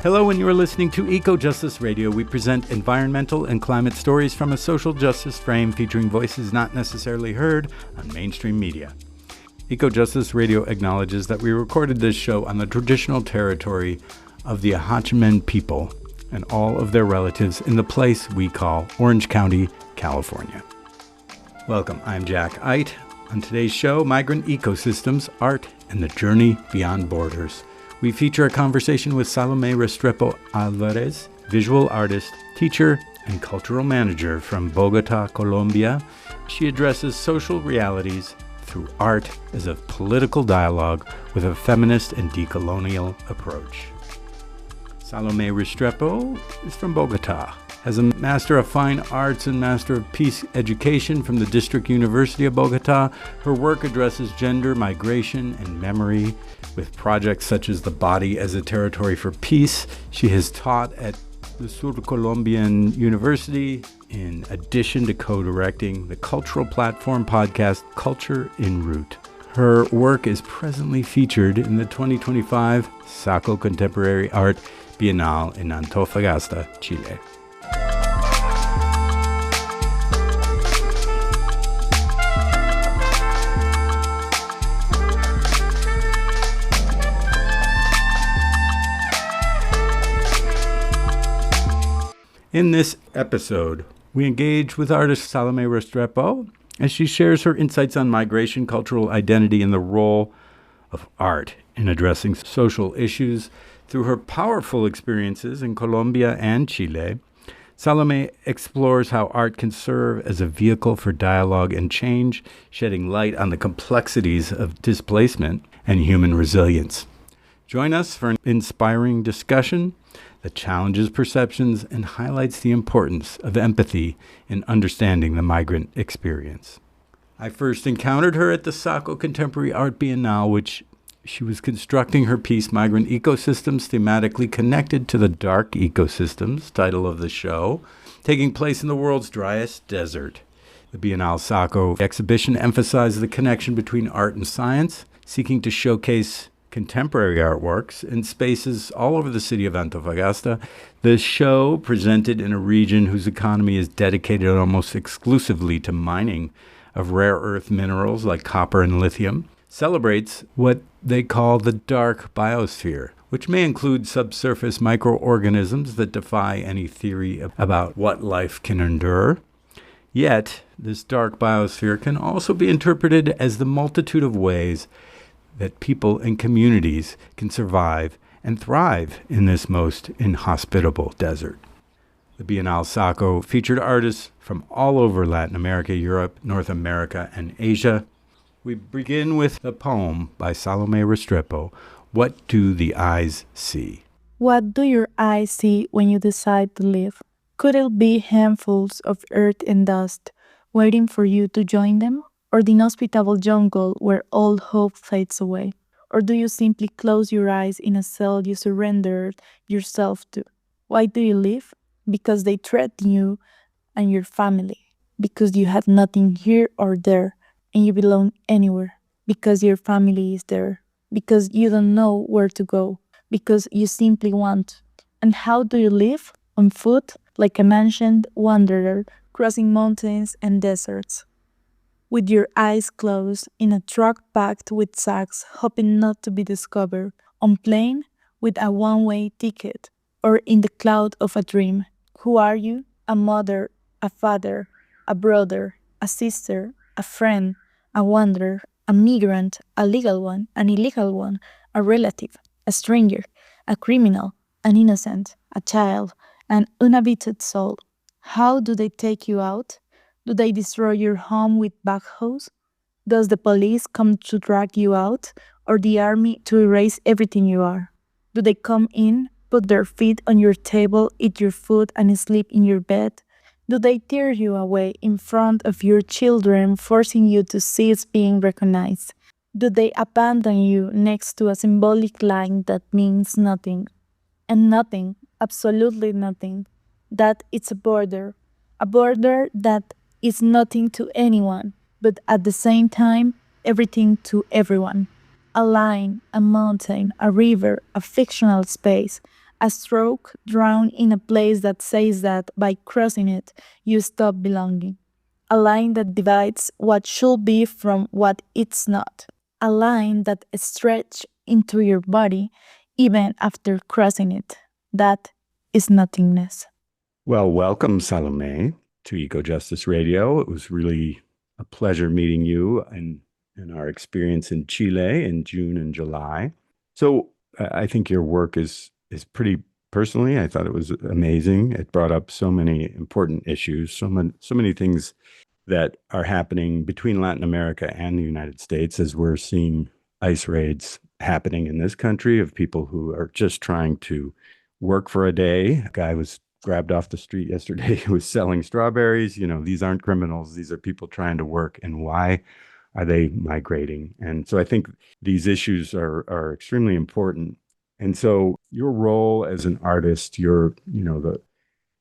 Hello, and you are listening to Eco-Justice Radio. We present environmental and climate stories from a social justice frame featuring voices not necessarily heard on mainstream media. Eco-Justice Radio acknowledges that we recorded this show on the traditional territory of the Eidt people and all of their relatives in the place we call Orange County, California. Welcome, I'm Jack Eidt. On today's show, Migrant Ecosystems, Art, and the Journey Beyond Borders. We feature a conversation with Salomé Restrepo Alvarez, visual artist, teacher, and cultural manager from Bogota, Colombia. She addresses social realities through art as a political dialogue with a feminist and decolonial approach. Salomé Restrepo is from Bogota, has a Master of Fine Arts and Master of Peace Education from the District University of Bogota. Her work addresses gender, migration, and memory with projects such as The Body as a Territory for Peace. She has taught at the Colombian University, in addition to co-directing the cultural platform podcast Culture en Route. Her work is presently featured in the 2025 SACO Contemporary Art Bienal in Antofagasta, Chile. In this episode, we engage with artist Salomé Restrepo as she shares her insights on migration, cultural identity, and the role of art in addressing social issues. Through her powerful experiences in Colombia and Chile, Salomé explores how art can serve as a vehicle for dialogue and change, shedding light on the complexities of displacement and human resilience. Join us for an inspiring discussion that challenges perceptions and highlights the importance of empathy in understanding the migrant experience. I first encountered her at the SACO Contemporary Art Bienal, which she was constructing her piece Migrant Ecosystems, thematically connected to the Dark Ecosystems, title of the show, taking place in the world's driest desert. The Bienal SACO exhibition emphasized the connection between art and science, seeking to showcase contemporary artworks in spaces all over the city of Antofagasta. The show, presented in a region whose economy is dedicated almost exclusively to mining of rare earth minerals like copper and lithium, celebrates what they call the dark biosphere, which may include subsurface microorganisms that defy any theory about what life can endure. Yet, this dark biosphere can also be interpreted as the multitude of ways that people and communities can survive and thrive in this most inhospitable desert. The Bienal SACO featured artists from all over Latin America, Europe, North America, and Asia. We begin with a poem by Salomé Restrepo, What Do the Eyes See? What do your eyes see when you decide to live? Could it be handfuls of earth and dust waiting for you to join them? Or the inhospitable jungle where all hope fades away? Or do you simply close your eyes in a cell you surrendered yourself to? Why do you live? Because they threaten you and your family. Because you have nothing here or there and you belong anywhere. Because your family is there. Because you don't know where to go. Because you simply want. And how do you live? On foot, like a mentioned wanderer, crossing mountains and deserts. With your eyes closed, in a truck packed with sacks, hoping not to be discovered, on plane with a one-way ticket, or in the cloud of a dream. Who are you? A mother, a father, a brother, a sister, a friend, a wanderer, a migrant, a legal one, an illegal one, a relative, a stranger, a criminal, an innocent, a child, an uninhabited soul. How do they take you out? Do they destroy your home with backhoes? Does the police come to drag you out, or the army to erase everything you are? Do they come in, put their feet on your table, eat your food, and sleep in your bed? Do they tear you away in front of your children, forcing you to cease being recognized? Do they abandon you next to a symbolic line that means nothing? And nothing, absolutely nothing. That it's a border that is nothing to anyone, but at the same time, everything to everyone. A line, a mountain, a river, a fictional space, a stroke drawn in a place that says that by crossing it, you stop belonging. A line that divides what should be from what it's not. A line that stretches into your body even after crossing it. That is nothingness. Well, welcome, Salomé, to Eco Justice Radio. It was really a pleasure meeting you and our experience in Chile in June and July. So I think your work is pretty personally. I thought it was amazing. It brought up so many important issues, so many things that are happening between Latin America and the United States as we're seeing ICE raids happening in this country of people who are just trying to work for a day. A guy was grabbed off the street yesterday who was selling strawberries. You know, these aren't criminals. These are people trying to work. And why are they migrating? And so I think these issues are extremely important. And so your role as an artist, the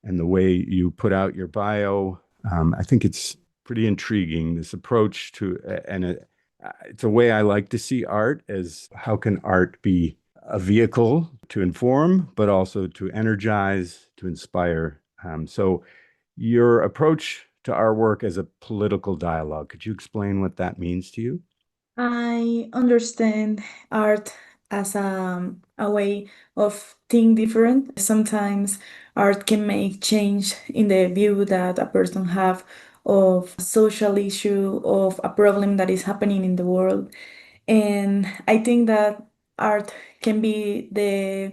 way you put out your bio, I think it's pretty intriguing. This approach to, it's a way I like to see art as how can art be a vehicle to inform, but also to energize, to inspire. So your approach to our work as a political dialogue, could you explain what that means to you? I understand art as a way of think different. Sometimes art can make change in the view that a person have of a social issue, of a problem that is happening in the world. And I think that art can be the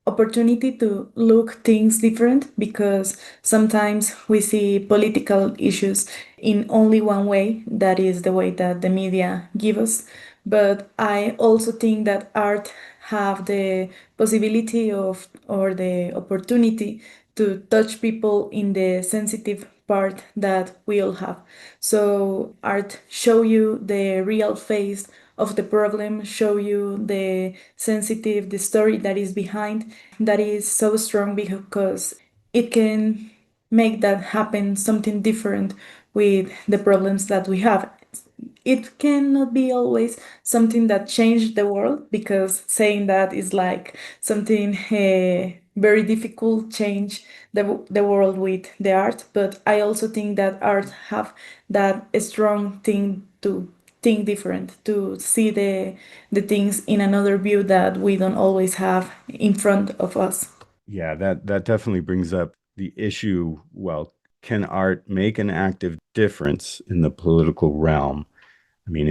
opportunity to look things different because sometimes we see political issues in only one way, that is the way that the media give us. But I also think that art have the possibility of or the opportunity to touch people in the sensitive part that we all have. So art show you the real face of the problem, show you the sensitive, the story that is behind, that is so strong because it can make that happen something different with the problems that we have. It cannot be always something that changed the world because saying that is like something very difficult change the world with the art, but I also think that art have that strong thing to think different, to see the things in another view that we don't always have in front of us. Yeah, that definitely brings up the issue. Well, can art make an active difference in the political realm? I mean,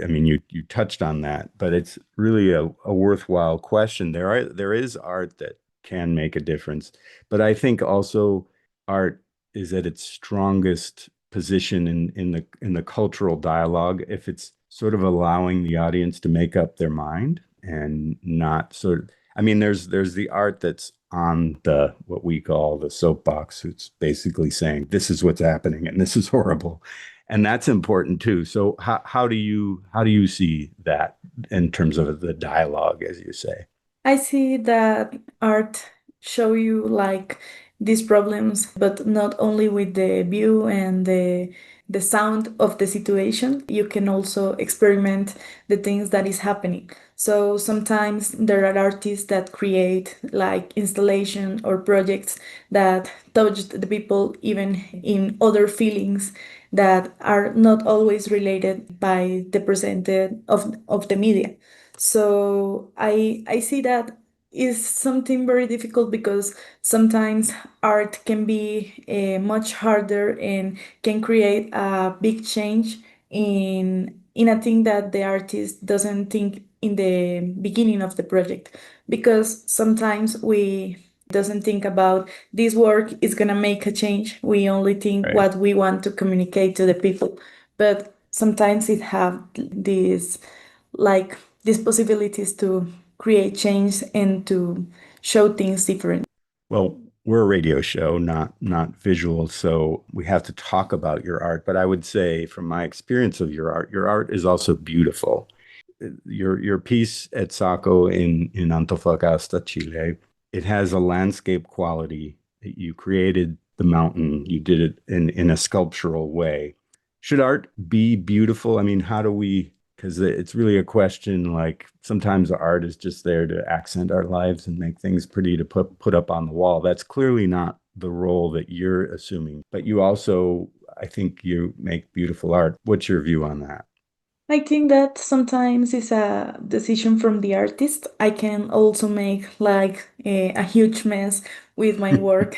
I mean, you touched on that, but it's really a worthwhile question. There is art that can make a difference, but I think also art is at its strongest position in the cultural dialogue if it's sort of allowing the audience to make up their mind and not sort of, I mean, there's the art that's on the what we call the soapbox. It's basically saying this is what's happening and this is horrible, and that's important too. So how do you see that in terms of the dialogue, as you say? I see that art show you like these problems, but not only with the view and the sound of the situation. You can also experiment the things that is happening. So sometimes there are artists that create like installation or projects that touch the people even in other feelings that are not always related by the presented of the media. So I see that is something very difficult because sometimes art can be much harder and can create a big change in a thing that the artist doesn't think in the beginning of the project, because sometimes we doesn't think about this work is gonna make a change. We only think Right. what we want to communicate to the people, but sometimes it have this like these possibilities to create change and to show things different. Well, we're a radio show, not visual, so we have to talk about your art. But I would say, from my experience of your art is also beautiful. Your piece at SACO in Antofagasta, Chile, it has a landscape quality. You created the mountain. You did it in a sculptural way. Should art be beautiful? I mean, how do we because it's really a question like sometimes art is just there to accent our lives and make things pretty to put up on the wall. That's clearly not the role that you're assuming, but you also, I think you make beautiful art. What's your view on that? I think that sometimes it's a decision from the artist. I can also make like a huge mess with my work,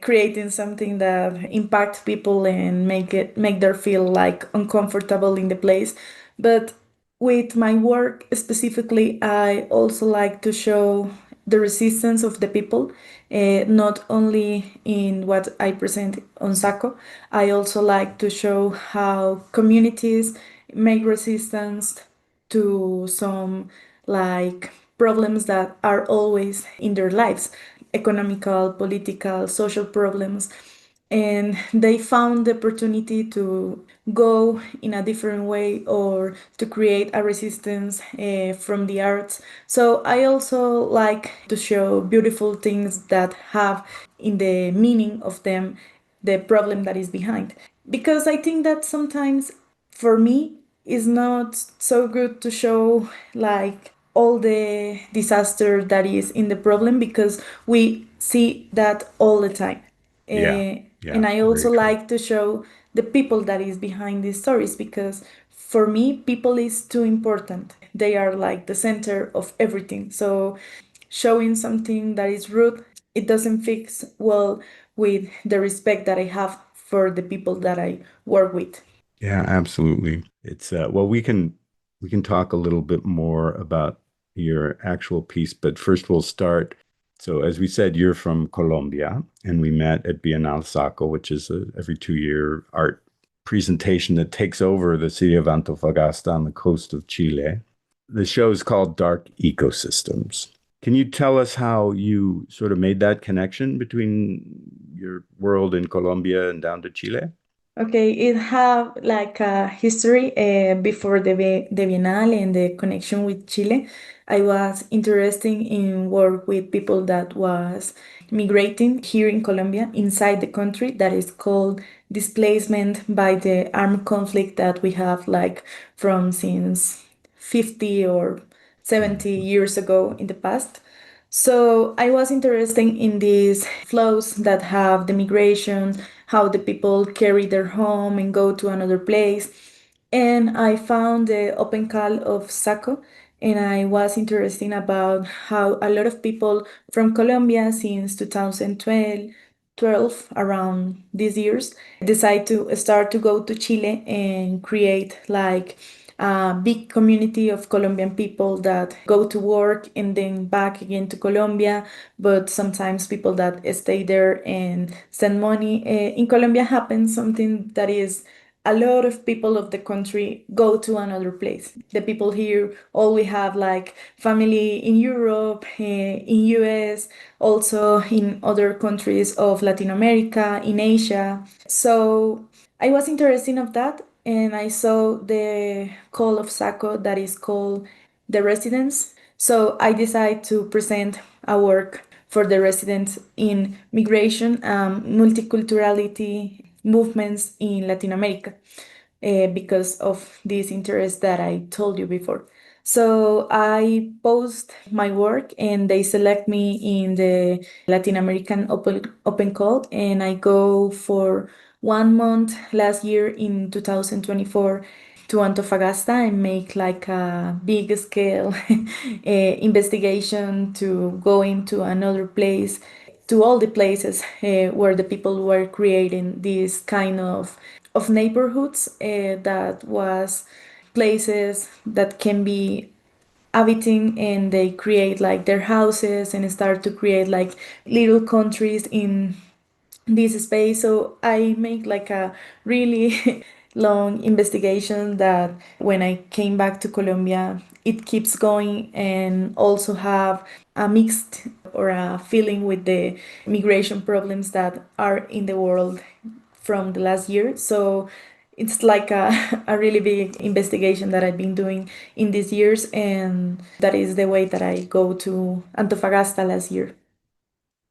creating something that impacts people and make them feel like uncomfortable in the place. But with my work specifically, I also like to show the resistance of the people, not only in what I present on SACO. I also like to show how communities make resistance to some like problems that are always in their lives, economical, political, social problems, and they found the opportunity to go in a different way or to create a resistance from the arts. So I also like to show beautiful things that have in the meaning of them the problem that is behind, because I think that sometimes for me it's not so good to show like all the disaster that is in the problem, because we see that all the time. Yeah, Eh, yeah, and I very also true. like to show the people that is behind these stories, because for me people is too important. They are like the center of everything. So showing something that is rude, it doesn't fix well with the respect that I have for the people that I work with. Yeah, absolutely. It's well, we can talk a little bit more about your actual piece, but first we'll start. So, as we said, you're from Colombia, and we met at Bienal SACO, which is a every 2 year art presentation that takes over the city of Antofagasta on the coast of Chile. The show is called Dark Ecosystems. Can you tell us how you sort of made that connection between your world in Colombia and down to Chile? Okay, it have like a history before the Bienal and the connection with Chile. I was interested in work with people that was migrating here in Colombia inside the country, that is called displacement by the armed conflict that we have like from since 50 or 70 Mhm. years ago in the past. So I was interested in these flows that have the migration, how the people carry their home and go to another place. And I found the open call of SACO, and I was interested about how a lot of people from Colombia since 2012, around these years, decide to start to go to Chile and create like a big community of Colombian people that go to work and then back again to Colombia, but sometimes people that stay there and send money. In Colombia happens something that is a lot of people of the country go to another place. The people here all we have like family in Europe, in US, also in other countries of Latin America, in Asia. So I was interested of that, and I saw the call of SACO that is called the residents. So I decided to present a work for the residents in migration, multiculturality movements in Latin America, because of this interest that I told you before. So I post my work and they select me in the Latin American open call, and I go for 1 month last year in 2024 to Antofagasta and make like a big scale investigation to go into another place, to all the places where the people were creating these kind of neighborhoods that was places that can be habiting, and they create like their houses and start to create like little countries in this space. So I make like a really long investigation that when I came back to Colombia, it keeps going, and also have a mixed or a feeling with the migration problems that are in the world from the last year. So it's like a really big investigation that I've been doing in these years, and that is the way that I go to Antofagasta last year.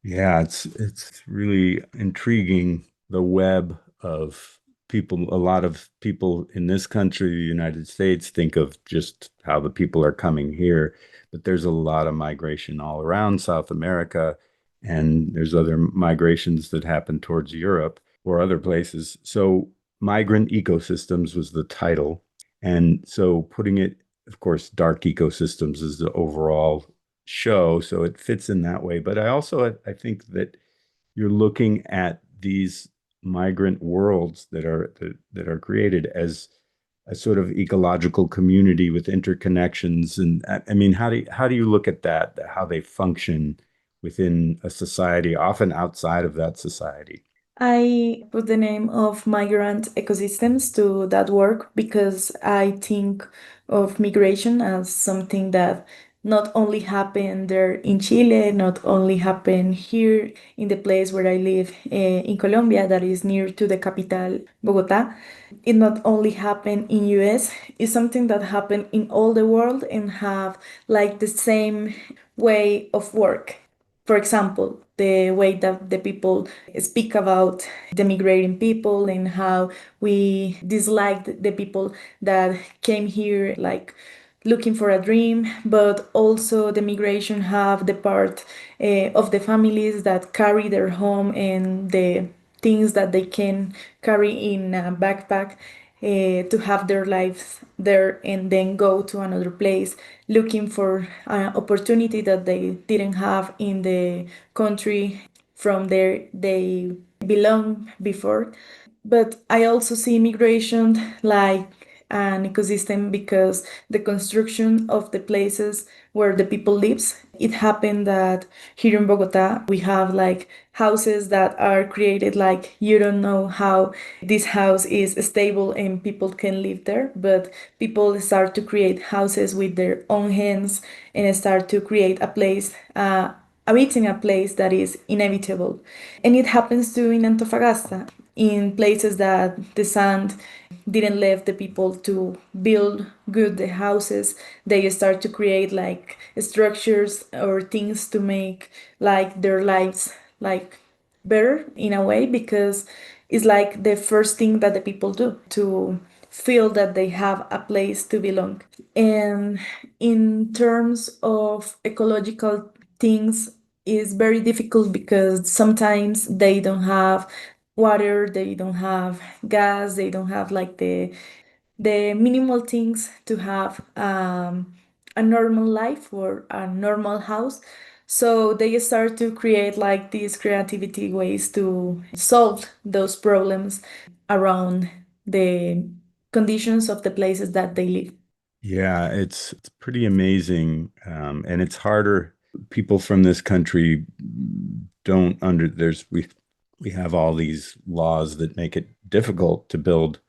Yeah, it's really intriguing the web of a lot of people in this country, the United States, think of just how the people are coming here, but there's a lot of migration all around South America, and there's other migrations that happen towards Europe or other places. So, Migrant Ecosystems was the title. And so, putting it, of course, Dark Ecosystems is the overall show, so it fits in that way. But I think that you're looking at these migrant worlds that are created as a sort of ecological community with interconnections. And I mean, how do you look at that? How they function within a society, often outside of that society? I put the name of migrant ecosystems to that work because I think of migration as something that not only happened there in Chile, not only happened here in the place where I live in Colombia, that is near to the capital, Bogota. It not only happened in US, it's something that happened in all the world and have like the same way of work. For example, the way that the people speak about the migrating people and how we disliked the people that came here like looking for a dream, but also the migration have the part of the families that carry their home and the things that they can carry in a backpack to have their lives there and then go to another place looking for an opportunity that they didn't have in the country from there they belong before. But I also see migration like an ecosystem because the construction of the places where the people lives. It happened that here in Bogota we have like houses that are created like you don't know how this house is stable and people can live there, but people start to create houses with their own hands and start to create a place, in a place that is inevitable. And it happens too in Antofagasta, in places that the sand didn't leave the people to build good the houses. They start to create like structures or things to make like their lives like better in a way because it's like the first thing that the people do to feel that they have a place to belong. And in terms of ecological things, is very difficult because sometimes they don't have water, they don't have gas, they don't have like the minimal things to have a normal life or a normal house. So they start to create like these creativity ways to solve those problems around the conditions of the places that they live. Yeah, it's pretty amazing, and it's harder. People from this country don't under there's we have all these laws that make it difficult to build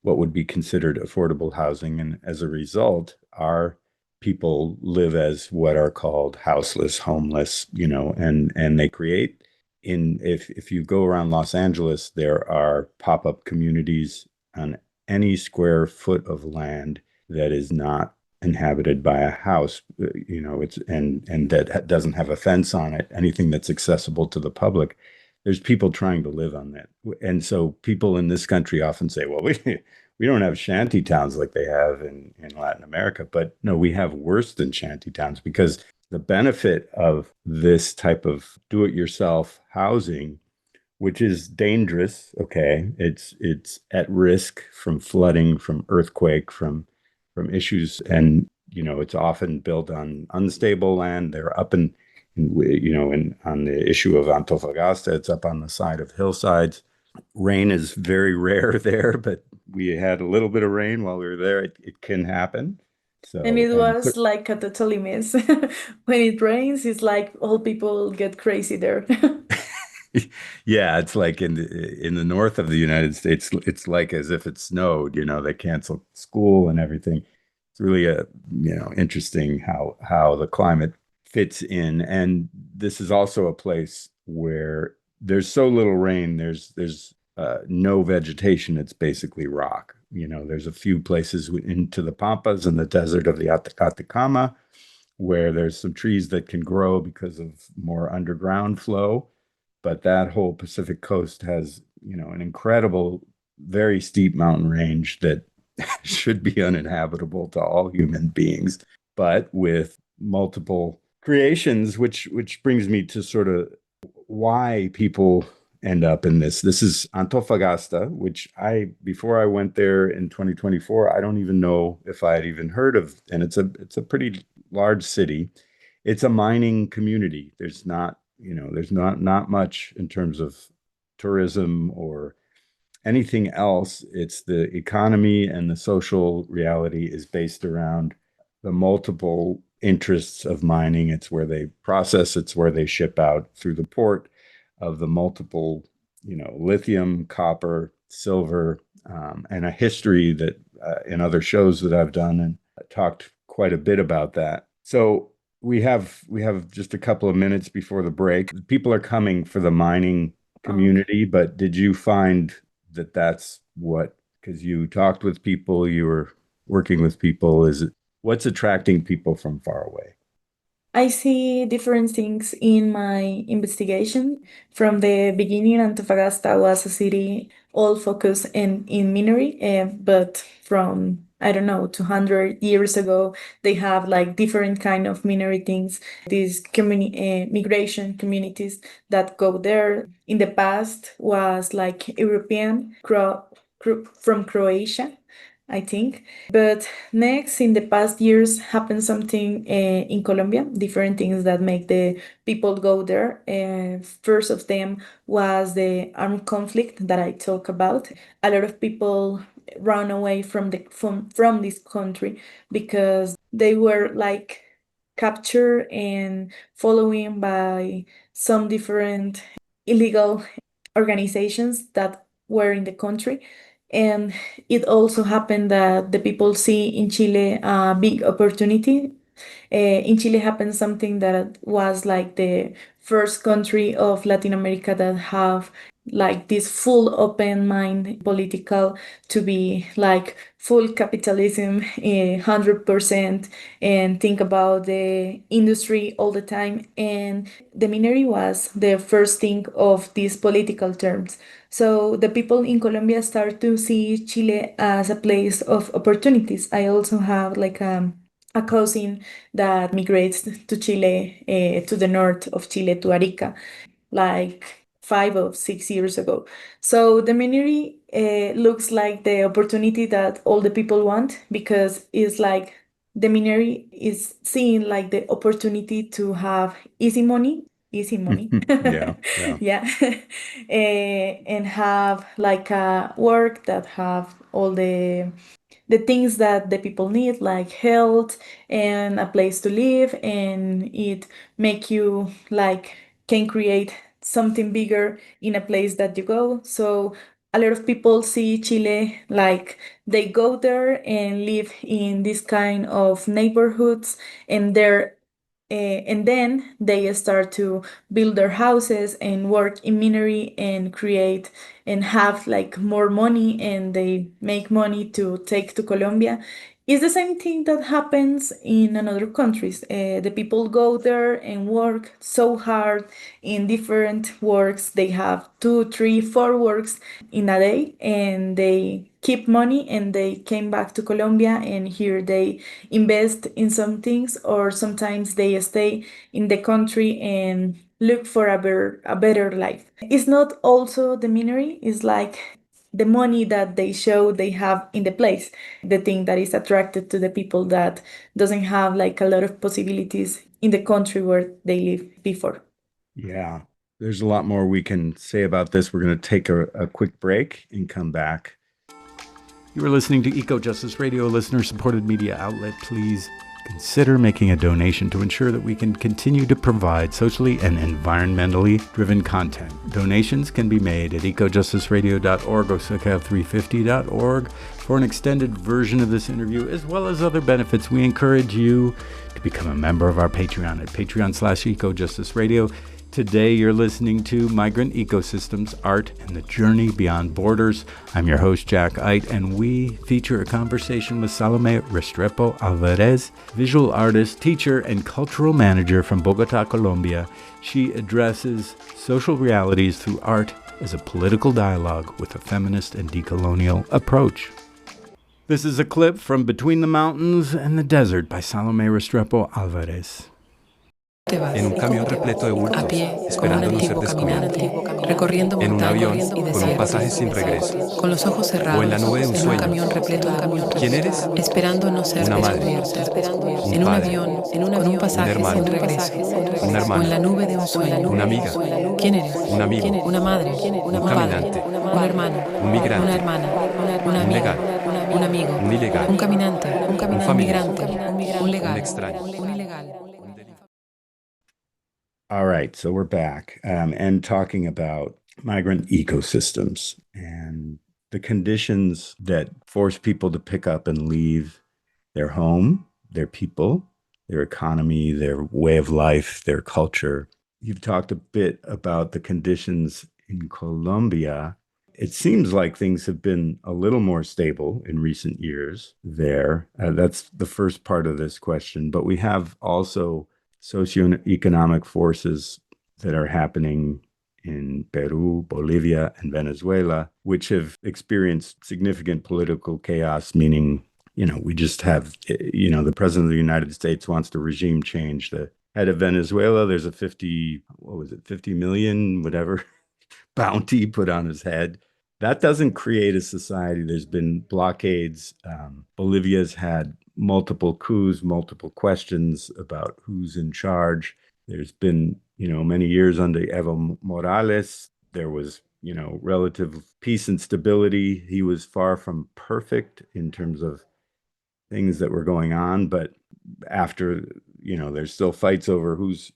what would be considered affordable housing, and as a result, our people live as what are called houseless, homeless, and they create if you go around Los Angeles, there are pop-up communities on any square foot of land that is not inhabited by a house. It's and that doesn't have a fence on it, anything that's accessible to the public. There's people trying to live on that. And so people in this country often say, well, we don't have shanty towns like they have in Latin America. But no, we have worse than shanty towns because the benefit of this type of do-it-yourself housing, which is dangerous. Okay, it's at risk from flooding, from earthquake, from issues, and it's often built on unstable land. They're up and on the issue of Antofagasta, it's up on the side of hillsides. Rain is very rare there, but we had a little bit of rain while we were there. It can happen. And So, it was like a totally mess. When it rains, it's like all people get crazy there. yeah, it's like in the north of the United States, it's like as if it snowed. They cancel school and everything. It's really interesting how the climate fits in, and this is also a place where there's so little rain. There's no vegetation. It's basically rock. There's a few places into the Pampas and the desert of the Atacama where there's some trees that can grow because of more underground flow, but that whole Pacific coast has, an incredible very steep mountain range that should be uninhabitable to all human beings, but with multiple creations, which brings me to sort of why people end up in this. This is Antofagasta, which before I went there in 2024, I don't even know if I had even heard of, and it's a pretty large city. It's a mining community. There's not much in terms of tourism or anything else. It's the economy and the social reality is based around the multiple interests of mining. It's where they process, it's where they ship out through the port of the multiple, lithium, copper, silver, and a history that in other shows that I've done and talked quite a bit about that. So we have just a couple of minutes before the break. People are coming for the mining community, but did you find that that's what, because you talked with people, you were working with people, what's attracting people from far away? I see different things in my investigation. From the beginning, Antofagasta was a city all focused in minery, but from I don't know 200 years ago, they have like different kind of minery things. These migration communities that go there in the past was like European from Croatia, I think. But next, in the past years, happened something in Colombia, different things that make the people go there. First of them was the armed conflict that I talk about. A lot of people run away from this country because they were like captured and following by some different illegal organizations that were in the country. And it also happened that the people see in Chile a big opportunity. In Chile happened something that was like the first country of Latin America that have like this full open mind political to be like full capitalism 100% and think about the industry all the time, and the minery was the first thing of these political terms. So the people in Colombia start to see Chile as a place of opportunities. I also have like a cousin that migrates to Chile, to the north of Chile, to Arica, like 5 or 6 years ago. So the minery looks like the opportunity that all the people want, because it's like the minery is seen like the opportunity to have easy money. Easy money. Yeah, yeah. Yeah. And have like a work that have all the things that the people need, like health and a place to live, and it make you like can create something bigger in a place that you go. So a lot of people see Chile like they go there and live in this kind of neighborhoods, and they're and then they start to build their houses and work in minery and create and have like more money, and they make money to take to Colombia. It's the same thing that happens in another countries. The people go there and work so hard in different works. They have 2, 3, 4 works in a day, and they keep money and they came back to Colombia, and here they invest in some things, or sometimes they stay in the country and look for a better life. It's not also the minery, it's like the money that they show they have in the place, the thing that is attracted to the people that doesn't have like a lot of possibilities in the country where they live before. Yeah. There's a lot more we can say about this. We're going to take a quick break and come back. You are listening to Eco Justice Radio, listener-supported media outlet. Please consider making a donation to ensure that we can continue to provide socially and environmentally driven content. Donations can be made at ecojusticeradio.org or SoCal350.org for an extended version of this interview, as well as other benefits. We encourage you to become a member of our Patreon at patreon.com/ecojusticeradio. Today, you're listening to Migrant Ecosystems, Art, and the Journey Beyond Borders. I'm your host, Jack Eidt, and we feature a conversation with Salomé Restrepo Alvarez, visual artist, teacher, and cultural manager from Bogota, Colombia. She addresses social realities through art as a political dialogue with a feminist and decolonial approach. This is a clip from Between the Mountains and the Desert by Salomé Restrepo Alvarez. En un camión repleto de bultos, esperando no ser descubierto. Recorriendo en un avión con un pasaje sin regreso. Con los ojos cerrados. O en la nube de un sueño. En un camión repleto de bultos. ¿Quién eres? Esperando no ser descubierto. En un avión con un pasaje sin regreso. Un hermano. O en la nube de un sueño. Una amiga. ¿Quién eres? Un amigo. Una madre. Un caminante. Un hermano. Un migrante. Una hermana. Un legal. Un amigo. Un ilegal. Un caminante. Un migrante. Un legal. Un extraño. Un ilegal. All right, so we're back and talking about migrant ecosystems and the conditions that force people to pick up and leave their home, their people, their economy, their way of life, their culture. You've talked a bit about the conditions in Colombia. It seems like things have been a little more stable in recent years there. That's the first part of this question, but we have also socio-economic forces that are happening in Peru, Bolivia, and Venezuela, which have experienced significant political chaos, meaning, we just have, the president of the United States wants to regime change. The head of Venezuela, there's a 50 million, whatever, bounty put on his head. That doesn't create a society. There's been blockades. Bolivia's had multiple coups, multiple questions about who's in charge. There's been, many years under Evo Morales. There was, relative peace and stability. He was far from perfect in terms of things that were going on, but after, there's still fights over who's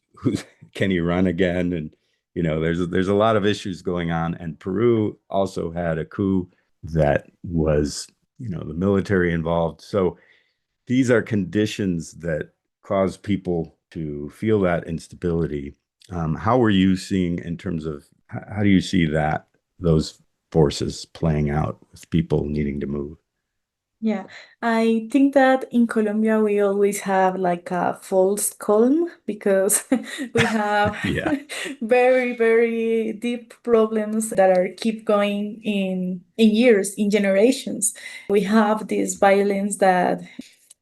can he run again, and there's a lot of issues going on. And Peru also had a coup that was, the military involved. So these are conditions that cause people to feel that instability. How are you seeing in terms of, how do you see those forces playing out with people needing to move? Yeah, I think that in Colombia we always have like a false calm because we have Yeah. very, very deep problems that are keep going in years, in generations. We have this violence that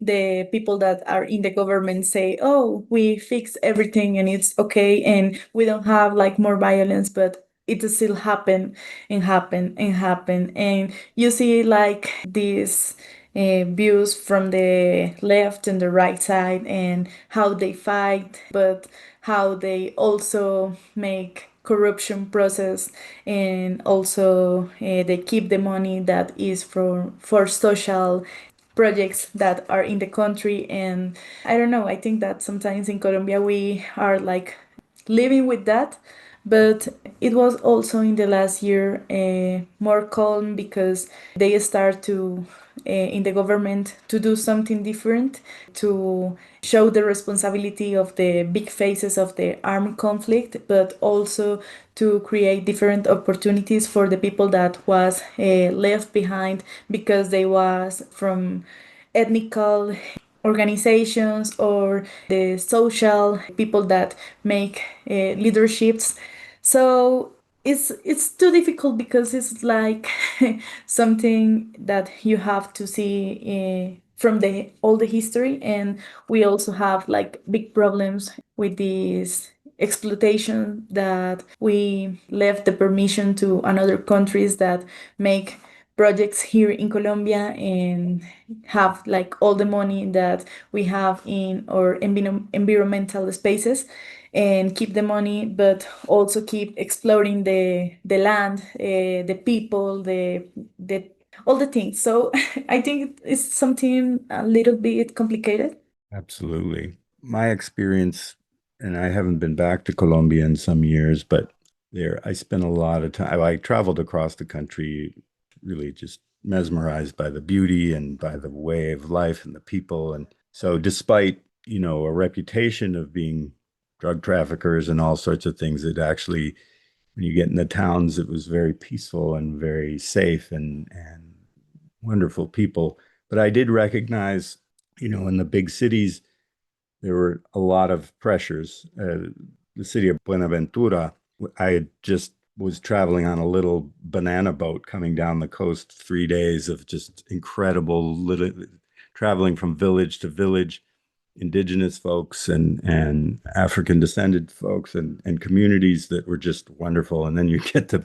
the people that are in the government say, oh, we fix everything and it's okay and we don't have like more violence, but it still happen and happen and happen. And you see like these views from the left and the right side and how they fight, but how they also make corruption process, and also they keep the money that is for social projects that are in the country. And I don't know, I think that sometimes in Colombia we are like living with that, but it was also in the last year more calm because they start to in the government to do something different, to show the responsibility of the big phases of the armed conflict, but also to create different opportunities for the people that was left behind because they was from ethnical organizations or the social people that make leaderships. So it's too difficult because it's like something that you have to see from the all the history, and we also have like big problems with this exploitation that we left the permission to another countries that make projects here in Colombia and have like all the money that we have in our environmental spaces and keep the money, but also keep exploring the land, the people, the all the things. So I think it's something a little bit complicated. Absolutely. My experience, and I haven't been back to Colombia in some years, but there I spent a lot of time. I traveled across the country, really just mesmerized by the beauty and by the way of life and the people. And so despite, a reputation of being drug traffickers and all sorts of things, it actually, when you get in the towns, it was very peaceful and very safe and wonderful people. But I did recognize, in the big cities, there were a lot of pressures. The city of Buenaventura, I had just was traveling on a little banana boat coming down the coast, 3 days of just incredible traveling from village to village, indigenous folks and African descended folks and communities that were just wonderful. And then you get to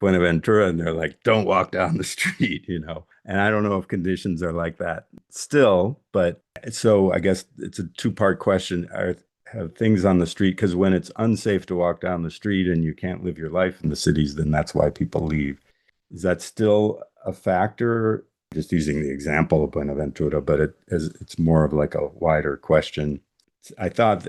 Buenaventura and they're like, don't walk down the street, you know. And I don't know if conditions are like that still, but so I guess it's a two-part question. Have things on the street, because when it's unsafe to walk down the street and you can't live your life in the cities, then that's why people leave. Is that still a factor? Just using the example of Buenaventura, but it's more of like a wider question. I thought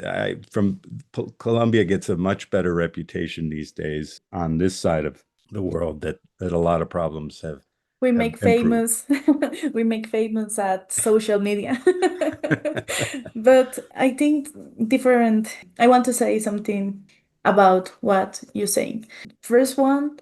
Colombia gets a much better reputation these days on this side of the world that a lot of problems have We have make improved. famous we make famous at social media. But I think different. I want to say something about what you're saying. First one,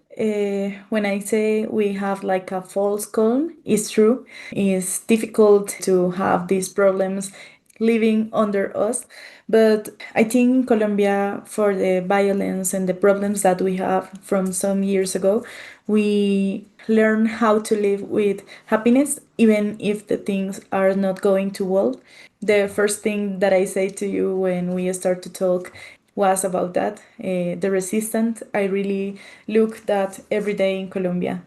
when I say we have like a false calm, it's true. It's difficult to have these problems living under us. But I think Colombia, for the violence and the problems that we have from some years ago, we learn how to live with happiness, even if the things are not going too well. The first thing that I say to you when we start to talk was about that, the resistance. I really look that every day in Colombia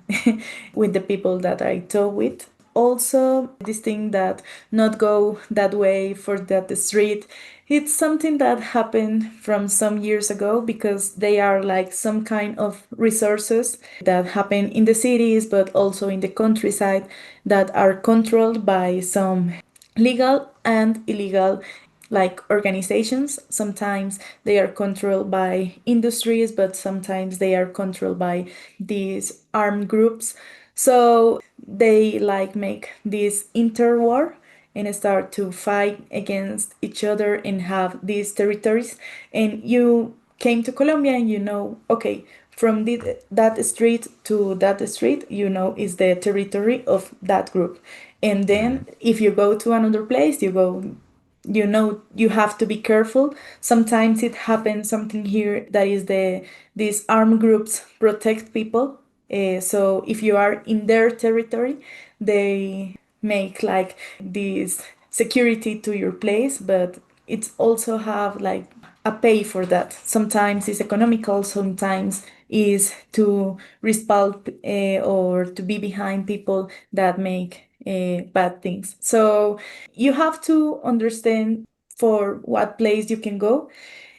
with the people that I talk with. Also, this thing that not go that way for that street, it's something that happened from some years ago because they are like some kind of resources that happen in the cities but also in the countryside that are controlled by some legal and illegal like organizations. Sometimes they are controlled by industries, but sometimes they are controlled by these armed groups. So they like make this interwar and start to fight against each other and have these territories. And you came to Colombia and you know, okay, from that street to that street, you know, is the territory of that group. And then if you go to another place, you know, you have to be careful. Sometimes it happens something here that is these armed groups protect people. So if you are in their territory, they make like this security to your place, but it's also have like a pay for that. Sometimes it's economical, sometimes is to respond or to be behind people that make bad things. So you have to understand for what place you can go.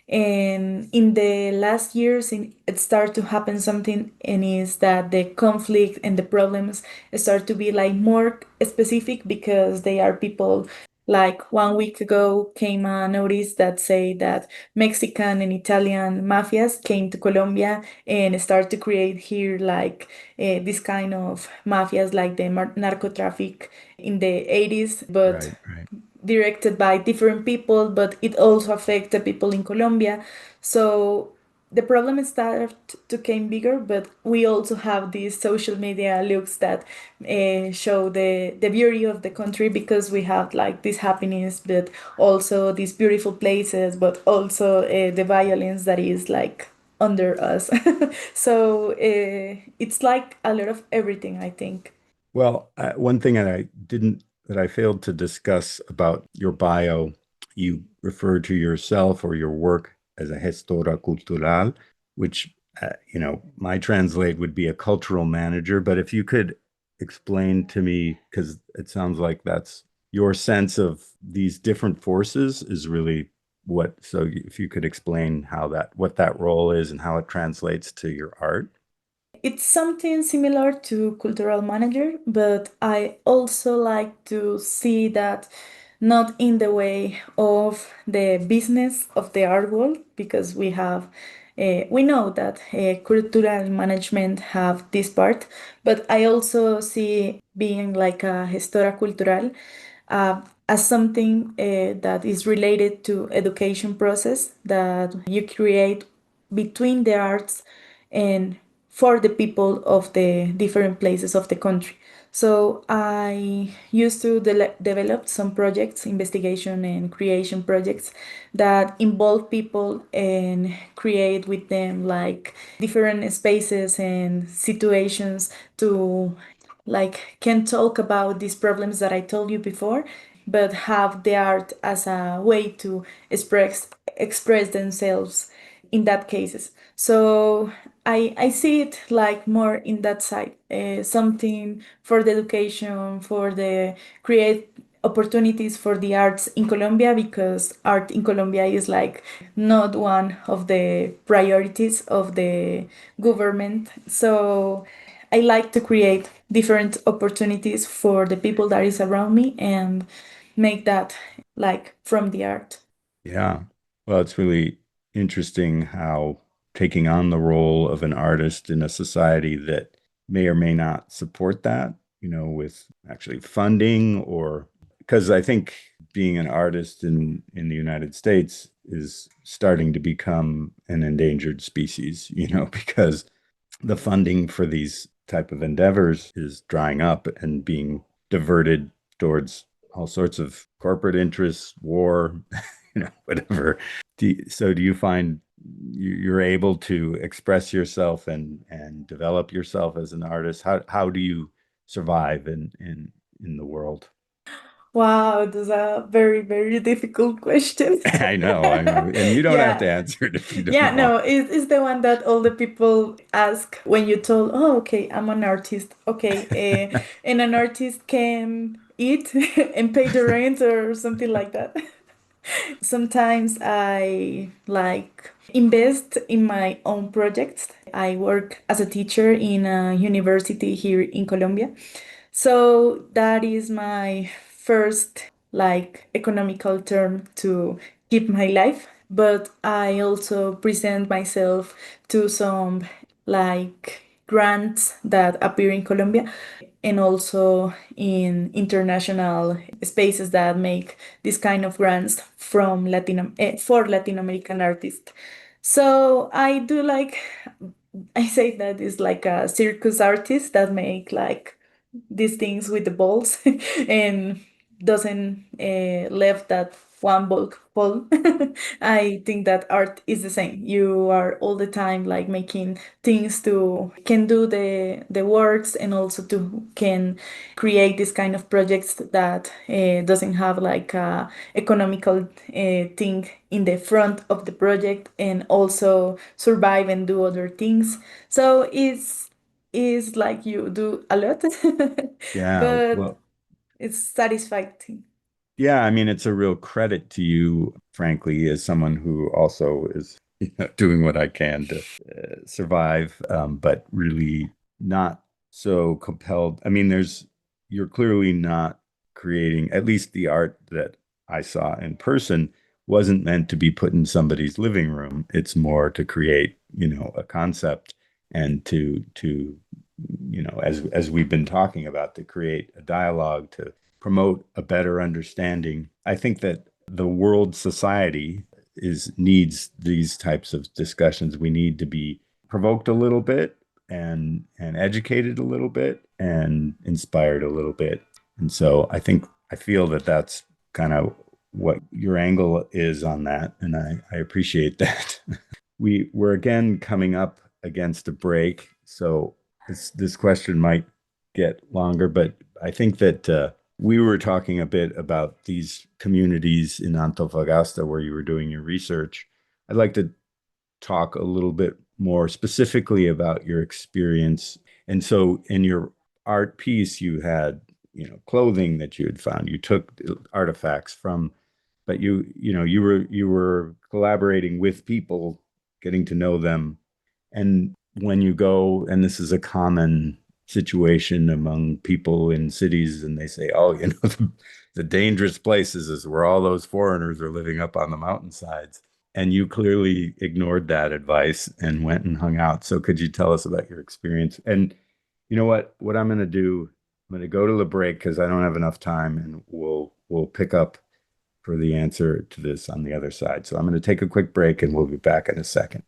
And in the last years, it started to happen something, and is that the conflict and the problems start to be like more specific because they are people. Like 1 week ago came a notice that say that Mexican and Italian mafias came to Colombia and start to create here like this kind of mafias like the narco traffic in the 80s, but Right, right. directed by different people, but it also affects the people in Colombia. So the problem started to become bigger, but we also have these social media looks that show the beauty of the country because we have like this happiness, but also these beautiful places, but also the violence that is like under us. So it's like a lot of everything, I think. Well, one thing that I failed to discuss about your bio, you refer to yourself or your work as a gestora cultural, which my translate would be a cultural manager. But if you could explain to me, because it sounds like that's your sense of these different forces is really what. So if you could explain what that role is and how it translates to your art. It's something similar to cultural manager, but I also like to see that not in the way of the business of the art world, because we know that cultural management have this part, but I also see being like a gestora cultural as something that is related to education process that you create between the arts and for the people of the different places of the country. So I used to develop some projects, investigation and creation projects that involve people and create with them like different spaces and situations to like can talk about these problems that I told you before, but have the art as a way to express themselves in that cases. So I see it like more in that side, something for the education, for the create opportunities for the arts in Colombia, because art in Colombia is like not one of the priorities of the government. So I like to create different opportunities for the people that is around me and make that like from the art. Yeah. Well, it's really interesting how taking on the role of an artist in a society that may or may not support that, with actually funding, or because I think being an artist in the United States is starting to become an endangered species, because the funding for these type of endeavors is drying up and being diverted towards all sorts of corporate interests, war, whatever. So do you find you're able to express yourself and develop yourself as an artist? How do you survive in the world? Wow, that's a very, very difficult question. I know, and you don't have to Yeah. answer it if you don't Yeah, want. no, it's the one that all the people ask when you told, oh, okay, I'm an artist. Okay, and an artist can eat and pay the rent or something like that. Sometimes I like invest in my own projects. I work as a teacher in a university here in Colombia. So that is my first like economical term to keep my life. But I also present myself to some like grants that appear in Colombia and also in international spaces that make this kind of grants from for Latin American artists. So I do like I say that is like a circus artist that make like these things with the balls and doesn't left that one ball. I think that art is the same. You are all the time like making things to can do the works and also to can create this kind of projects that doesn't have like a economical thing in the front of the project and also survive and do other things. So it's is like you do a lot, Yeah, but well, it's satisfying. yeah, I mean, it's a real credit to you, frankly, as someone who also is, doing what I can to survive, but really not so compelled. I mean, you're clearly not creating, at least the art that I saw in person wasn't meant to be put in somebody's living room. It's more to create, a concept and to, as we've been talking about, to create a dialogue, to promote a better understanding. I think that the world society needs these types of discussions. We need to be provoked a little bit and educated a little bit and inspired a little bit. And so I feel that that's kind of what your angle is on that, and I appreciate that. We're again coming up against a break, so this question might get longer, but I think that we were talking a bit about these communities in Antofagasta where you were doing your research. I'd like to talk a little bit more specifically about your experience. And so in your art piece, you had, clothing that you had found. You took artifacts from, but you were collaborating with people, getting to know them. And when you go, and this is a common situation among people in cities, and they say, oh, the dangerous places is where all those foreigners are living up on the mountainsides. And you clearly ignored that advice and went and hung out. So could you tell us about your experience? And you know what I'm going to do? I'm going to go to the break because I don't have enough time, and we'll pick up for the answer to this on the other side. So I'm going to take a quick break, and we'll be back in a second.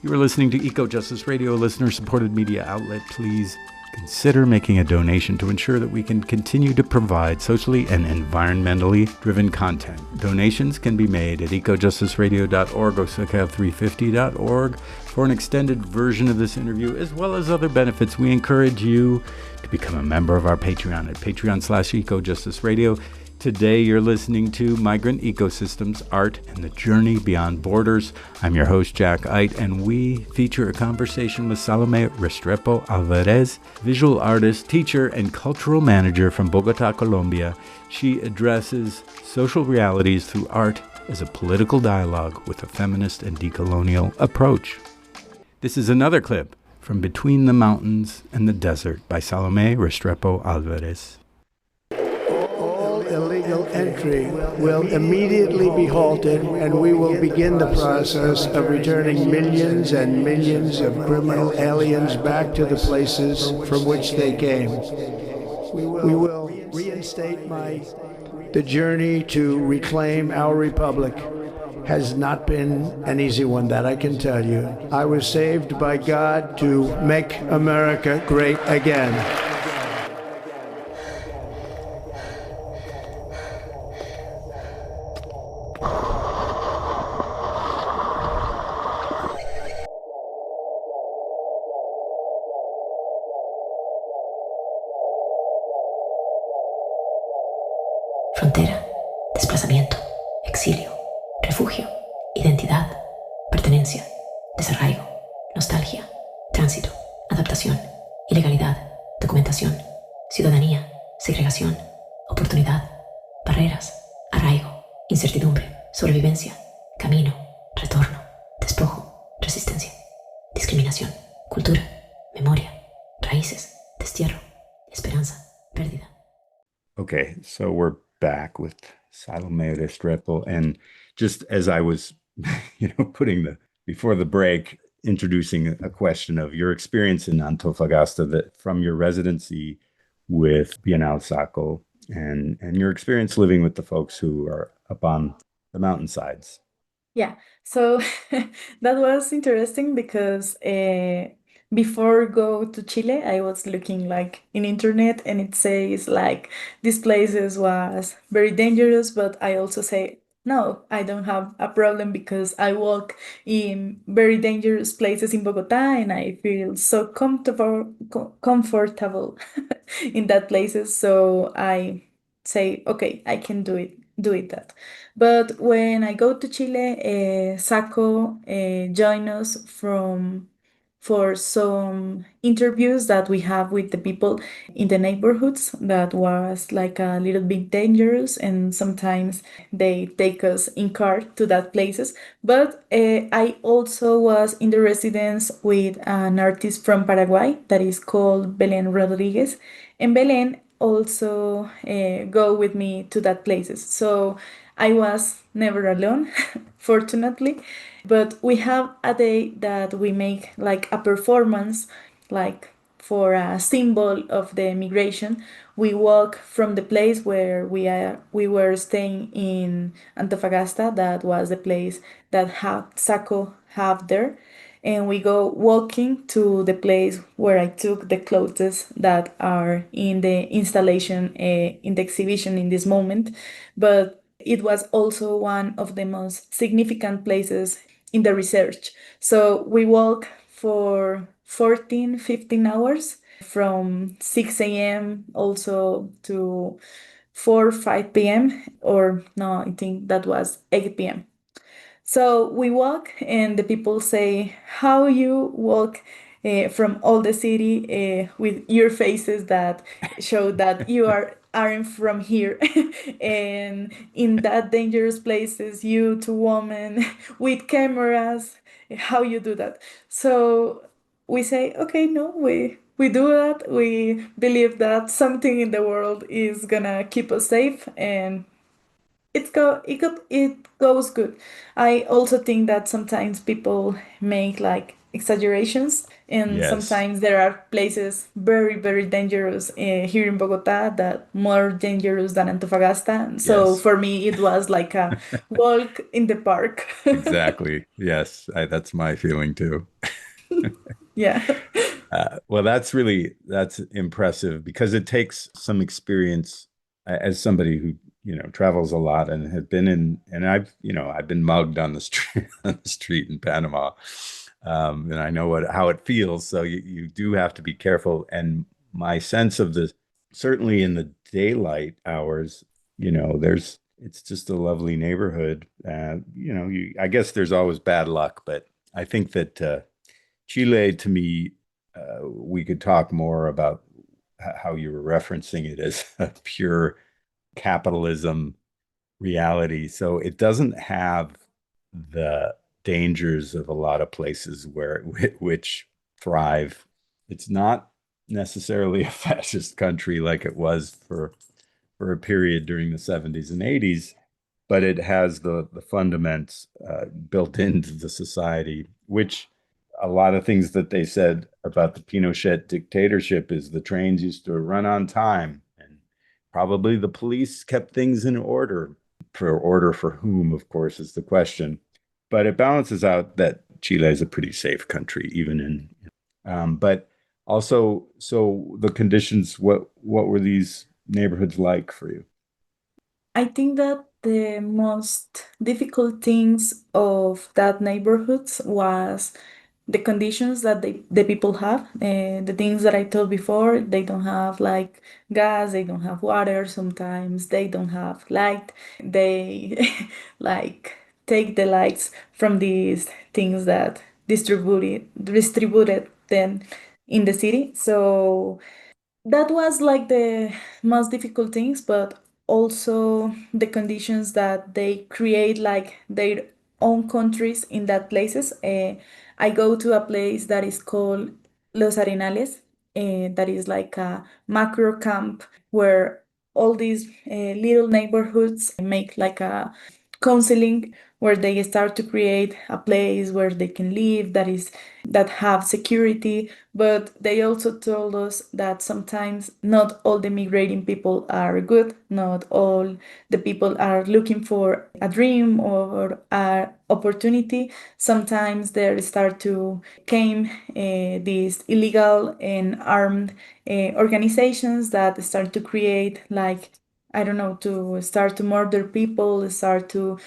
You are listening to Eco Justice Radio, listener-supported media outlet. Please consider making a donation to ensure that we can continue to provide socially and environmentally driven content. Donations can be made at ecojusticeradio.org or SoCal350.org for an extended version of this interview, as well as other benefits. We encourage you to become a member of our Patreon at patreon.com/ecojusticeradio. Today you're listening to Migrant Ecosystems, Art, and the Journey Beyond Borders. I'm your host, Jack Eidt, and we feature a conversation with Salomé Restrepo Alvarez, visual artist, teacher, and cultural manager from Bogotá, Colombia. She addresses social realities through art as a political dialogue with a feminist and decolonial approach. This is another clip from Between the Mountains and the Desert by Salomé Restrepo Alvarez. Illegal entry will immediately be halted, and we will begin the process of returning millions and millions of criminal aliens back to the places from which they came. We will reinstate the journey to reclaim our republic has not been an easy one, that I can tell you. I was saved by God to make America great again. Frontera, desplazamiento, exilio, refugio, identidad, pertenencia, desarraigo, nostalgia, tránsito, adaptación, ilegalidad, documentación, ciudadanía, segregación, oportunidad, barreras, arraigo, incertidumbre, sobrevivencia, camino, retorno, despojo, resistencia, discriminación, cultura, memoria, raíces, destierro, esperanza, pérdida. Okay, so we're back with Salomé Restrepo, and just as I was, before the break, introducing a question of your experience in Antofagasta, that from your residency with Bienal SACO and your experience living with the folks who are up on the mountainsides. Yeah, so that was interesting because before go to Chile, I was looking like in internet, and it says like this places was very dangerous, but I also say no, I don't have a problem because I walk in very dangerous places in Bogotá, and I feel so comfortable in that places. So I say, okay, I can do it that. But when I go to Chile, SACO join us for some interviews that we have with the people in the neighborhoods that was like a little bit dangerous, and sometimes they take us in car to that places. But I also was in the residence with an artist from Paraguay that is called Belén Rodriguez, and Belén also go with me to that places. So I was never alone, fortunately. But we have a day that we make like a performance, like for a symbol of the migration. We walk from the place where we were staying in Antofagasta, that was the place that SACO have there, and we go walking to the place where I took the clothes that are in the installation, in the exhibition in this moment. But it was also one of the most significant places in the research. So we walk for 14, 15 hours from 6 a.m. also to 4, 5 p.m. or no, I think that was 8 p.m. So we walk, and the people say, how you walk from all the city with your faces that show that you aren't from here. And in that dangerous places, you two women with cameras, how you do that? So we say, okay, no, we do that. We believe that something in the world is gonna keep us safe, and it goes good. I also think that sometimes people make like exaggerations, and Yes. sometimes there are places very, very dangerous here in Bogotá, that more dangerous than Antofagasta. So Yes. for me, it was like a walk in the park. Exactly. Yes, that's my feeling too. Yeah. Well, that's impressive because it takes some experience as somebody who, travels a lot and have been and I've been mugged on the street on the street in Panama. And I know how it feels. So you do have to be careful. And my sense of certainly in the daylight hours, it's just a lovely neighborhood. I guess there's always bad luck, but I think that Chile, to me, we could talk more about how you were referencing it as a pure capitalism reality. So it doesn't have the dangers of a lot of places which thrive. It's not necessarily a fascist country like it was for a period during the 70s and 80s, but it has the fundaments built into the society, which a lot of things that they said about the Pinochet dictatorship is the trains used to run on time, and probably the police kept things in order. For whom, of course, is the question. But it balances out that Chile is a pretty safe country, even but also, so the conditions, what were these neighborhoods like for you? I think that the most difficult things of that neighborhoods was the conditions that the people have. The things that I told before, they don't have like gas, they don't have water, sometimes they don't have light. They like take the lights from these things that distributed them in the city. So that was like the most difficult things, but also the conditions that they create like their own countries in that places. I go to a place that is called Los Arenales, that is like a macro camp where all these little neighborhoods make like a counseling where they start to create a place where they can live that have security. But they also told us that sometimes not all the migrating people are good, not all the people are looking for a dream or an opportunity. Sometimes there start to came these illegal and armed organizations that start to create like, I don't know, to start to murder people, start to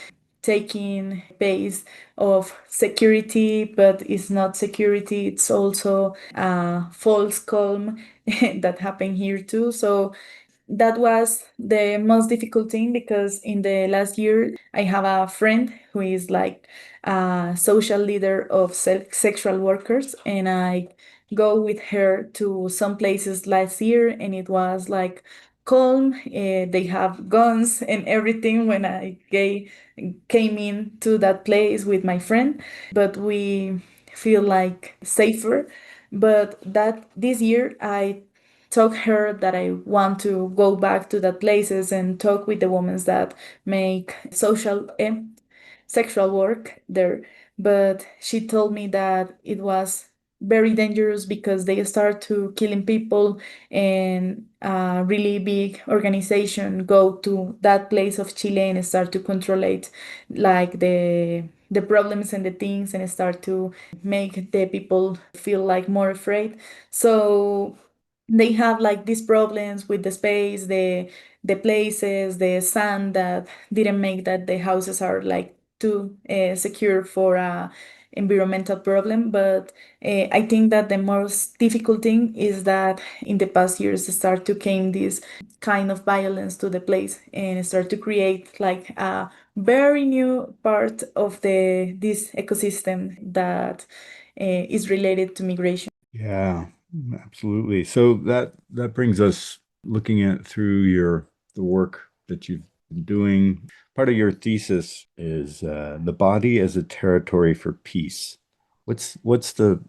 taking base of security, but it's not security, it's also a false calm that happened here too. So that was the most difficult thing because in the last year I have a friend who is like a social leader of sexual workers, and I go with her to some places last year and it was like calm. They have guns and everything when came into that place with my friend, but we feel like safer. But that this year I told her that I want to go back to that places and talk with the women that make social sexual work there. But she told me that it was very dangerous because they start to killing people, and a really big organization go to that place of Chile and start to control it, like the problems and the things, and start to make the people feel like more afraid. So they have like these problems with the space, the places, the sand that didn't make that the houses are like too secure for a environmental problem. But I think that the most difficult thing is that in the past years start to came this kind of violence to the place and start to create like a very new part of this ecosystem that is related to migration. Yeah, absolutely. So that brings us looking at through the work that you've been doing. Part of your thesis is the body as a territory for peace. What's the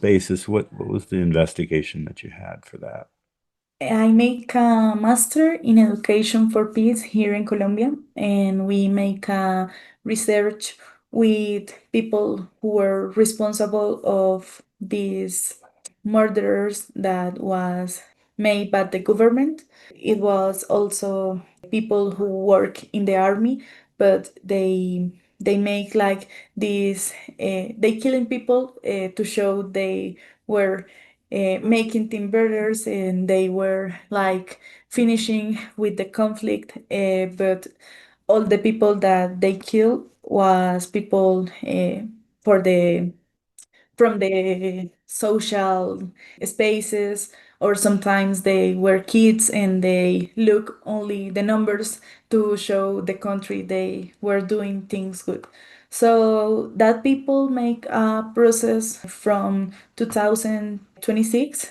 basis? What was the investigation that you had for that? I make a master in education for peace here in Colombia, and we make a research with people who were responsible of these murders that was made by the government. It was also people who work in the army, but they make like these they killing people to show they were making team builders, and they were like finishing with the conflict, but all the people that they killed was people for the from the social spaces, or sometimes they were kids and they look only the numbers to show the country they were doing things good. So that people make a process from 2026,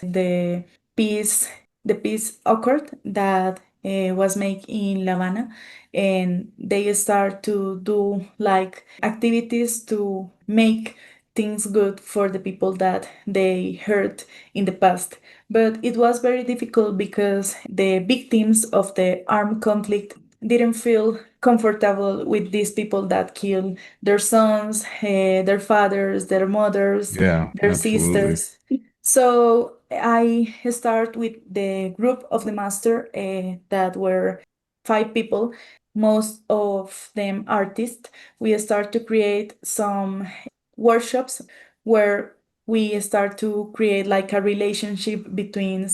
peace the peace accord that was made in La Habana, and they start to do like activities to make things good for the people that they hurt in the past. But it was very difficult because the victims of the armed conflict didn't feel comfortable with these people that killed their sons, their fathers, their mothers, Yeah, their absolutely. sisters. So I start with the group of the master that were 5 people, most of them artists. We start to create some workshops where we start to create like a relationship between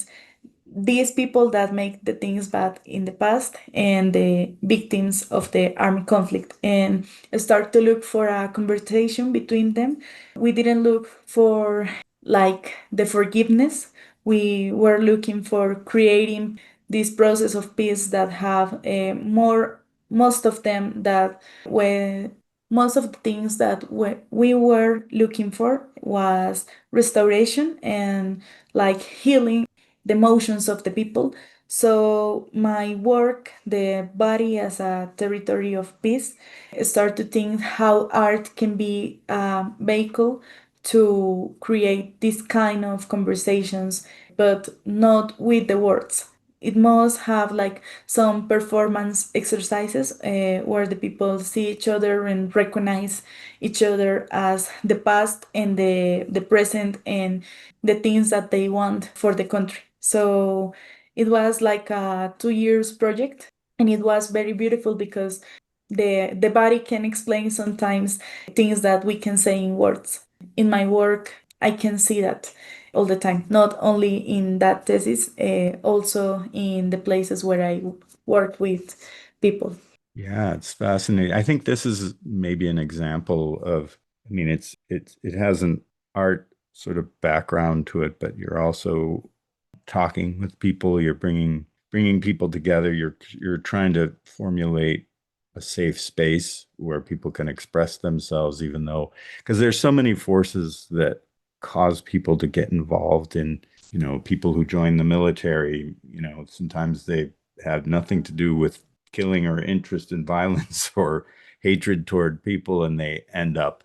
these people that make the things bad in the past and the victims of the armed conflict, and start to look for a conversation between them. We didn't look for like the forgiveness. We were looking for creating this process of peace that have more most of them that were most of the things that we were looking for was restoration and like healing the emotions of the people. So my work, the body as a territory of peace, start to think how art can be a vehicle to create this kind of conversations, but not with the words. It must have like some performance exercises where the people see each other and recognize each other as the past and the present and the things that they want for the country. So it was like a 2 years project, and it was very beautiful because the body can explain sometimes things that we can say in words. In my work, I can see that all the time, not only in that thesis, also in the places where I work with people. Yeah, it's fascinating. I think this is maybe an example of, I mean, it has an art sort of background to it, but you're also talking with people, you're bringing people together, you're trying to formulate a safe space where people can express themselves, even though, because there's so many forces that cause people to get involved in, people who join the military, sometimes they have nothing to do with killing or interest in violence or hatred toward people, and they end up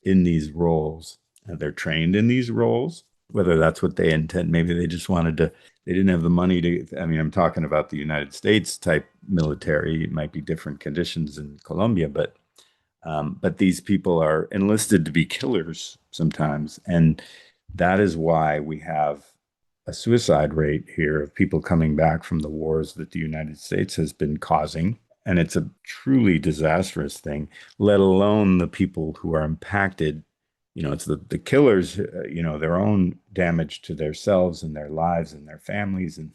in these roles. They're trained in these roles, whether that's what they intend. Maybe they just they didn't have the money to, I mean, I'm talking about the United States type military. It might be different conditions in Colombia, but these people are enlisted to be killers sometimes. And that is why we have a suicide rate here of people coming back from the wars that the United States has been causing. And it's a truly disastrous thing, let alone the people who are impacted. It's the killers, their own damage to themselves and their lives and their families, and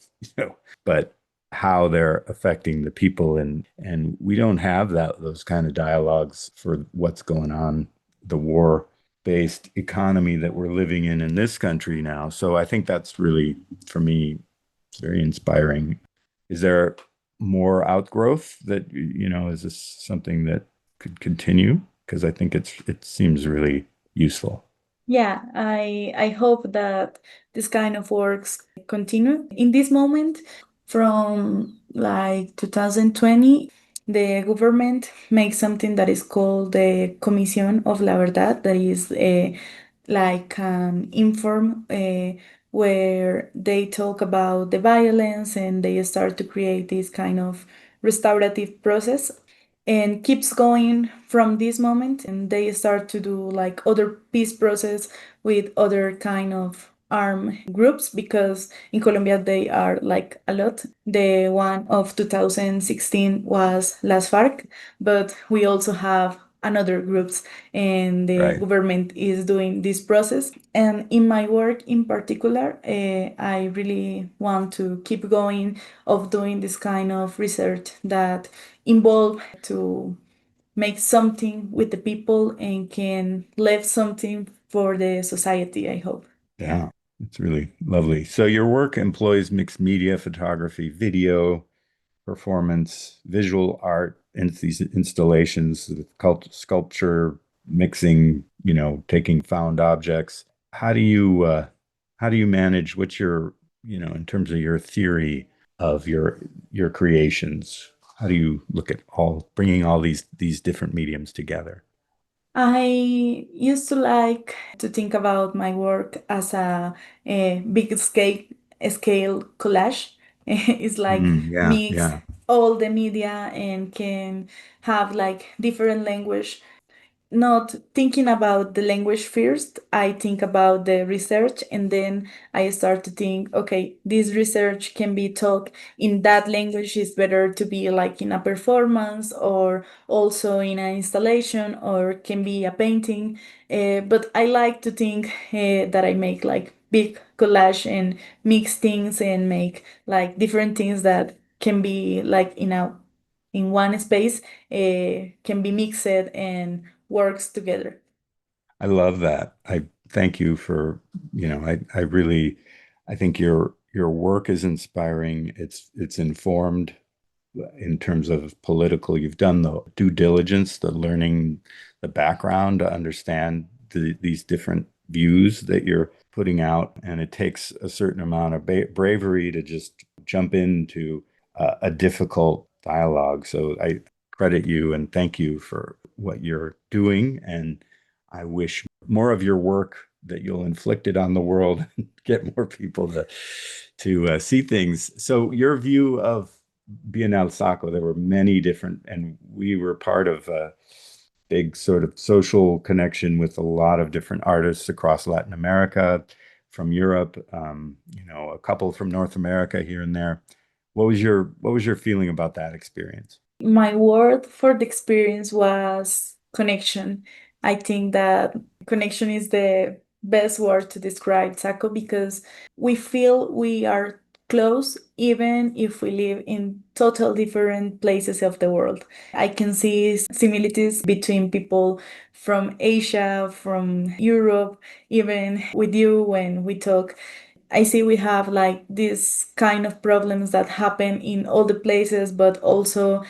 but how they're affecting the people, and we don't have those kind of dialogues for what's going on, the war-based economy that we're living in this country now. So I think that's really, for me, it's very inspiring. Is there more outgrowth that, is this something that could continue? Because I think it seems really useful. Yeah, I hope that this kind of works continue. In this moment, from like 2020, the government makes something that is called the Comisión of la Verdad, that is like inform where they talk about the violence and they start to create this kind of restorative process, and keeps going from this moment, and they start to do like other peace process with other kind of armed groups, because in Colombia they are like a lot. The one of 2016 was Las FARC, but we also have another groups, and the Right. government is doing this process. And in my work in particular, I really want to keep going of doing this kind of research that involve to make something with the people and can leave something for the society, I hope. Yeah, it's really lovely. So your work employs mixed media, photography, video, performance, visual art, and these installations, sculpture, mixing, taking found objects. How do you manage what's your, in terms of your theory of your creations? How do you look at bringing all these different mediums together? I used to like to think about my work as a big scale collage. It's like Yeah, mix yeah. all the media and can have like different language, not thinking about the language first. I think about the research, and then I start to think, okay, this research can be taught in that language. It's better to be like in a performance or also in an installation or can be a painting. But I like to think that I make like big collage and mix things and make like different things that can be like in one space, can be mixed and works together. I love that. I thank you for, I really, I think your work is inspiring. It's informed in terms of political. You've done the due diligence, the learning, the background to understand these different views that you're putting out. And it takes a certain amount of bravery to just jump into a difficult dialogue. So I credit you and thank you for what you're doing. And I wish more of your work that you'll inflict it on the world and get more people to see things. So your view of Bienal SACO, there were many different, and we were part of a big sort of social connection with a lot of different artists across Latin America, from Europe, a couple from North America here and there. What was your feeling about that experience? My word for the experience was connection. I think that connection is the best word to describe Saco because we feel we are close even if we live in total different places of the world. I can see similarities between people from Asia, from Europe, even with you when we talk. I see we have like this kind of problems that happen in all the places, but also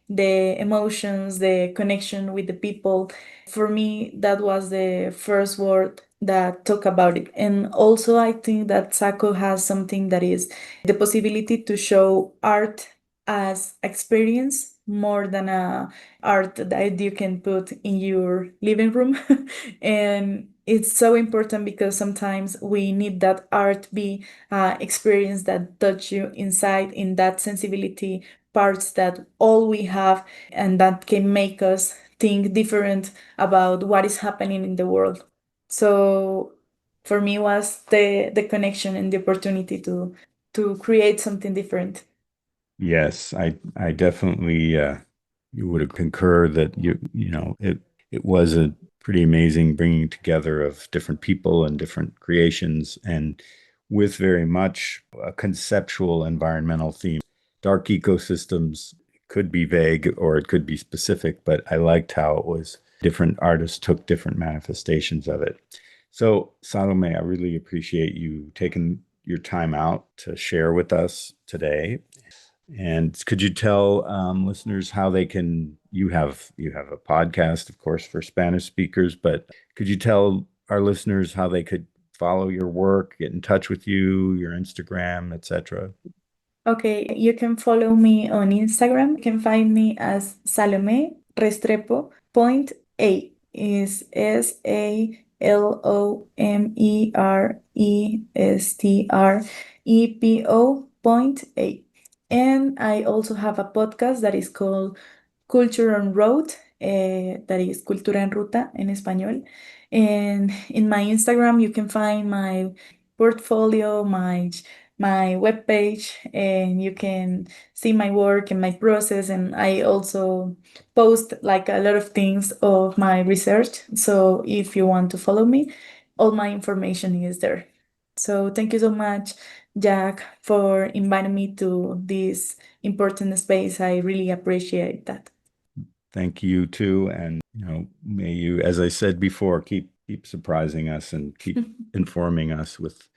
the emotions, the connection with the people. For me, that was the first word that talk about it. And also, I think that Saco has something that is the possibility to show art as experience more than a art that you can put in your living room. And it's so important because sometimes we need that art be experience that touch you inside in that sensibility parts that all we have and that can make us think different about what is happening in the world. So for me was the connection and the opportunity to create something different. Yes, I definitely you would concur that it was a pretty amazing bringing together of different people and different creations and with very much a conceptual environmental theme. Dark ecosystems could be vague or it could be specific, but I liked how it was different artists took different manifestations of it. So, Salome, I really appreciate you taking your time out to share with us today. And could you tell listeners how they can? You have a podcast, of course, for Spanish speakers, but could you tell our listeners how they could follow your work, get in touch with you, your Instagram, etc.? Okay, you can follow me on Instagram. You can find me as Salomé Restrepo. Point A is SALOMERESTREPO point A. And I also have a podcast that is called Culture on Road, that is Cultura en Ruta en español. And in my Instagram, you can find my portfolio, my my webpage, and you can see my work and my process. And I also post like a lot of things of my research. So if you want to follow me, all my information is there. So thank you so much, Jack, for inviting me to this important space. I really appreciate that. Thank you too, and may you, as I said before, keep surprising us and keep informing us with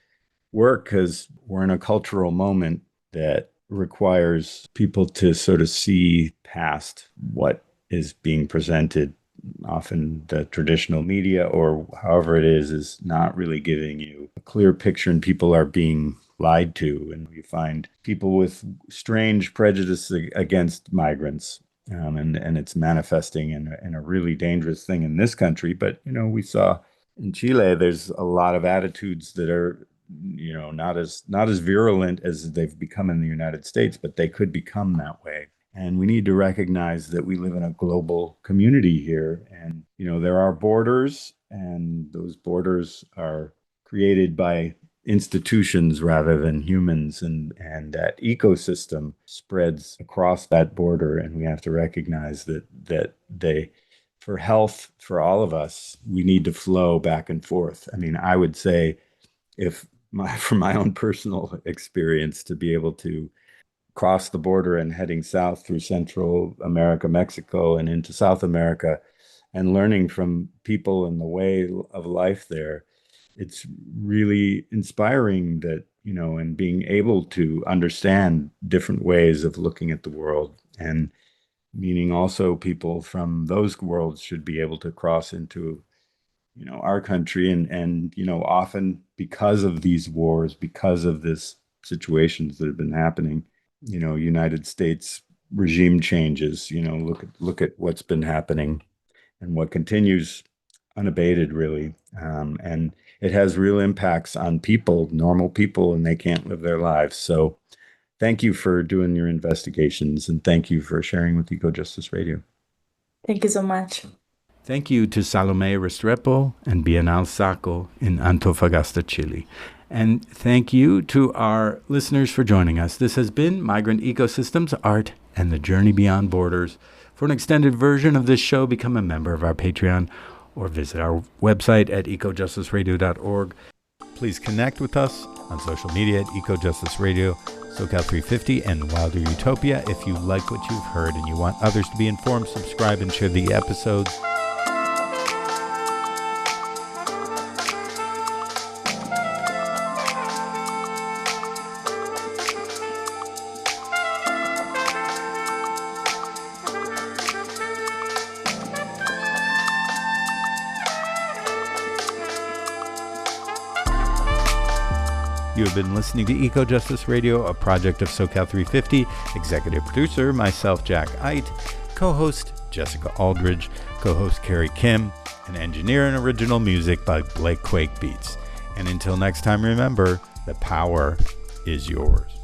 work, because we're in a cultural moment that requires people to sort of see past what is being presented. Often the traditional media, or however it is not really giving you a clear picture, and people are being lied to. And we find people with strange prejudice against migrants. And it's manifesting in a really dangerous thing in this country. But, we saw in Chile, there's a lot of attitudes that are, not as virulent as they've become in the United States, but they could become that way. And we need to recognize that we live in a global community here. And, there are borders, and those borders are created by institutions rather than humans, and that ecosystem spreads across that border. And we have to recognize that they, for health, for all of us, we need to flow back and forth. I mean, I would say, from my own personal experience, to be able to cross the border and heading south through Central America, Mexico, and into South America, and learning from people and the way of life there, it's really inspiring that, and being able to understand different ways of looking at the world, and meaning also people from those worlds should be able to cross into, our country. And often because of these wars, because of this situations that have been happening, United States regime changes, look at what's been happening and what continues unabated, really. And it has real impacts on people, normal people, and they can't live their lives. So thank you for doing your investigations, and thank you for sharing with Eco Justice Radio. Thank you so much. Thank you to Salomé Restrepo and Bienal SACO in Antofagasta, Chile. And thank you to our listeners for joining us. This has been Migrant Ecosystems, Art, and the Journey Beyond Borders. For an extended version of this show, become a member of our Patreon or visit our website at ecojusticeradio.org. Please connect with us on social media at Ecojustice Radio, SoCal350, and Wilder Utopia. If you like what you've heard and you want others to be informed, subscribe and share the episodes. You have been listening to Eco Justice Radio, a project of SoCal 350. Executive producer, myself, Jack Eidt. Co-host, Jessica Aldridge. Co-host, Carrie Kim. And engineer and original music by Blake Quake Beats. And until next time, remember, the power is yours.